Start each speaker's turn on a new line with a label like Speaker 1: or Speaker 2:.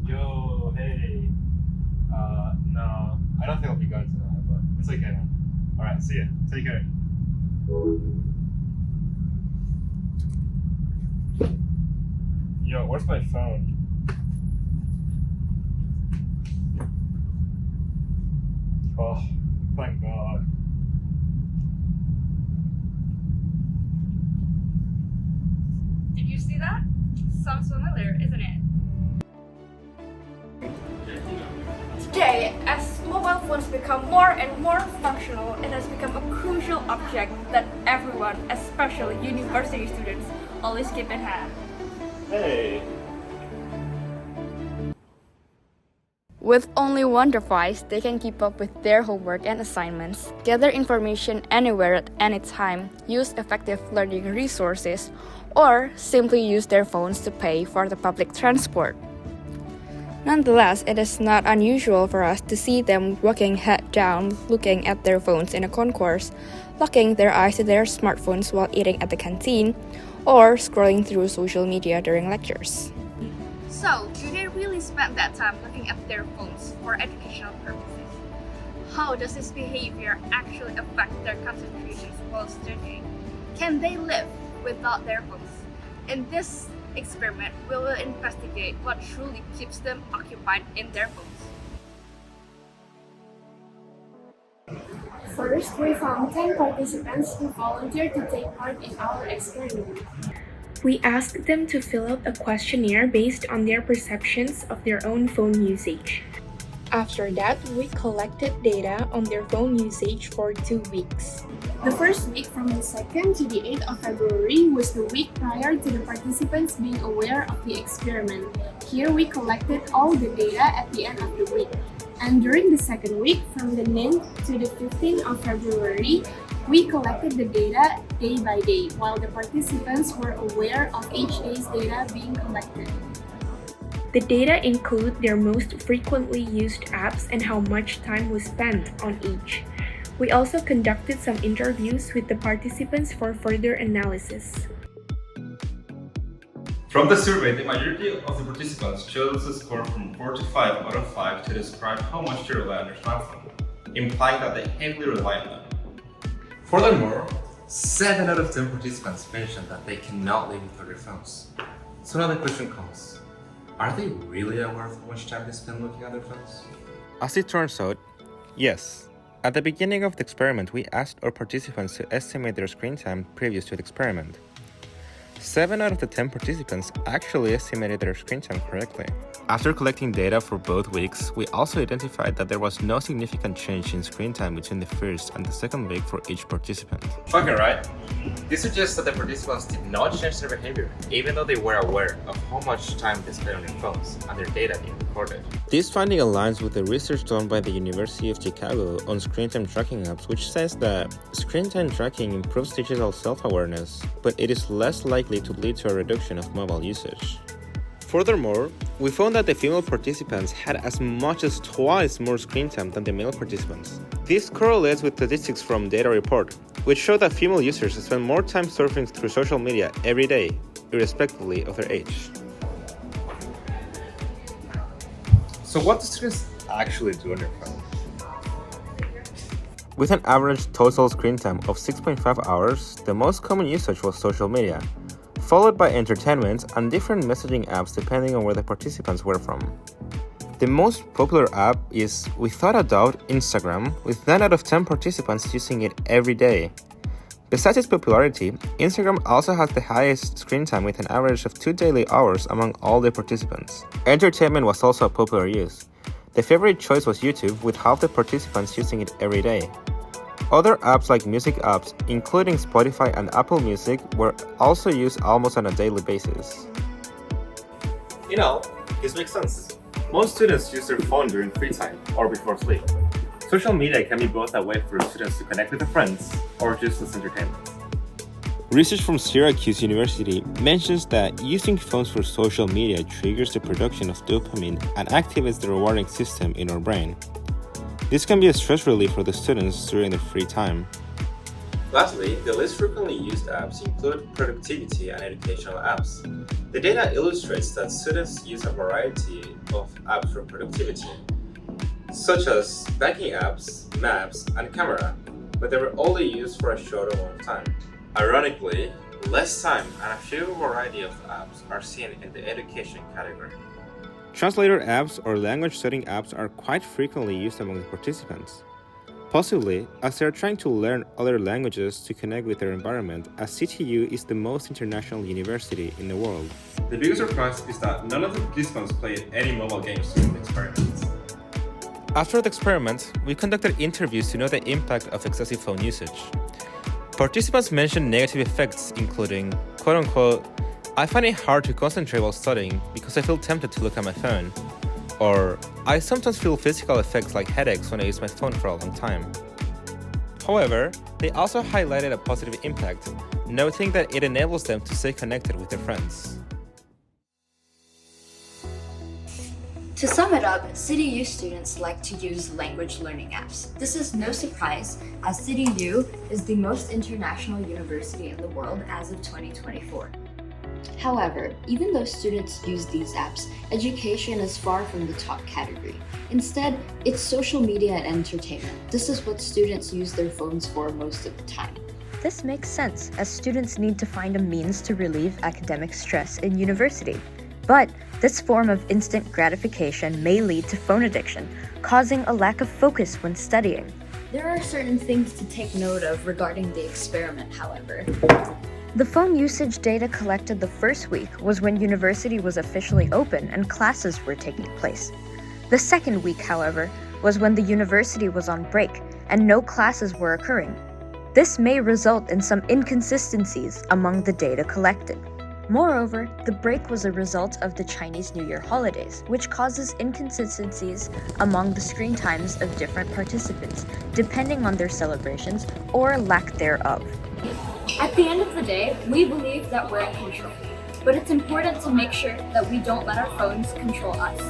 Speaker 1: Yo, hey. No, I don't think I'll be going tonight, but it's okay, man. Alright, see ya. Take care. Yo, where's my phone? Oh, thank God.
Speaker 2: Did you see that? Sounds familiar, isn't it? Today, as mobile phones become more and more functional, it has become a crucial object that everyone, especially university students, always keep in hand.
Speaker 1: Hey.
Speaker 2: With only one device, they can keep up with their homework and assignments, gather information anywhere at any time, use effective learning resources, or simply use their phones to pay for the public transport. Nonetheless, it is not unusual for us to see them walking head down, looking at their phones in a concourse, locking their eyes to their smartphones while eating at the canteen, or scrolling through social media during lectures. So, do they really spend that time looking at their phones for educational purposes? How does this behavior actually affect their concentrations while studying? Can they live without their phones? In this experiment, we will investigate what truly keeps them occupied in their phones.
Speaker 3: First, we found 10 participants who volunteered to take part in our experiment.
Speaker 4: We asked them to fill out a questionnaire based on their perceptions of their own phone usage. After that, we collected data on their phone usage for 2 weeks.
Speaker 3: The first week from the 2nd to the 8th of February was the week prior to the participants being aware of the experiment. Here we collected all the data at the end of the week. And during the second week, from the 9th to the 15th of February, we collected the data day by day, while the participants were aware of each day's data being collected.
Speaker 4: The data include their most frequently used apps and how much time was spent on each. We also conducted some interviews with the participants for further analysis.
Speaker 5: From the survey, the majority of the participants chose a score from 4 to 5 out of 5 to describe how much they rely on their smartphone, implying that they heavily rely on them. Furthermore, 7 out of 10 participants mentioned that they cannot live without their phones. So now the question comes, are they really aware of how much time they spend looking at their phones?
Speaker 6: As it turns out, yes. At the beginning of the experiment, we asked our participants to estimate their screen time previous to the experiment. 7 out of the 10 participants actually estimated their screen time correctly. After collecting data for both weeks, we also identified that there was no significant change in screen time between the first and the second week for each participant.
Speaker 5: Okay, right? This suggests that the participants did not change their behavior, even though they were aware of how much time they spent on their phones and their data being recorded.
Speaker 6: This finding aligns with the research done by the University of Chicago on screen time tracking apps, which says that screen time tracking improves digital self-awareness, but it is less likely to lead to a reduction of mobile usage. Furthermore, we found that the female participants had as much as twice more screen time than the male participants. This correlates with statistics from Data Report, which show that female users spend more time surfing through social media every day, irrespectively of their age.
Speaker 5: So what do students actually do on their phone?
Speaker 6: With an average total screen time of 6.5 hours, the most common usage was social media, followed by entertainment and different messaging apps depending on where the participants were from. The most popular app is, without a doubt, Instagram, with 9 out of 10 participants using it every day. Besides its popularity, Instagram also has the highest screen time with an average of 2 daily hours among all the participants. Entertainment was also a popular use. The favorite choice was YouTube, with half the participants using it every day. Other apps like music apps, including Spotify and Apple Music, were also used almost on a daily basis.
Speaker 5: You know, this makes sense. Most students use their phone during free time or before sleep. Social media can be both a way for students to connect with their friends or just as entertainment.
Speaker 6: Research from Syracuse University mentions that using phones for social media triggers the production of dopamine and activates the rewarding system in our brain. This can be a stress relief for the students during their free time. Lastly, the least frequently used apps include productivity and educational apps. The data illustrates that students use a variety of apps for productivity, such as banking apps, maps, and camera, but they were only used for a short amount of time. Ironically, less time and a fewer variety of apps are seen in the education category. Translator apps or language studying apps are quite frequently used among the participants. Possibly, as they are trying to learn other languages to connect with their environment, as CTU is the most international university in the world.
Speaker 5: The biggest surprise is that none of the participants played any mobile games during the experiment.
Speaker 6: After the experiment, we conducted interviews to know the impact of excessive phone usage. Participants mentioned negative effects including, quote-unquote, "I find it hard to concentrate while studying because I feel tempted to look at my phone," or "I sometimes feel physical effects like headaches when I use my phone for a long time." However, they also highlighted a positive impact, noting that it enables them to stay connected with their friends.
Speaker 2: To sum it up, CityU students like to use language learning apps. This is no surprise, as CityU is the most international university in the world as of 2024. However, even though students use these apps, education is far from the top category. Instead, it's social media and entertainment. This is what students use their phones for most of the time.
Speaker 7: This makes sense, as students need to find a means to relieve academic stress in university. But this form of instant gratification may lead to phone addiction, causing a lack of focus when studying.
Speaker 2: There are certain things to take note of regarding the experiment, however.
Speaker 7: The phone usage data collected the first week was when university was officially open and classes were taking place. The second week, however, was when the university was on break and no classes were occurring. This may result in some inconsistencies among the data collected. Moreover, the break was a result of the Chinese New Year holidays, which causes inconsistencies among the screen times of different participants, depending on their celebrations or lack thereof.
Speaker 2: At the end of the day, we believe that we're in control. But it's important to make sure that we don't let our phones control us.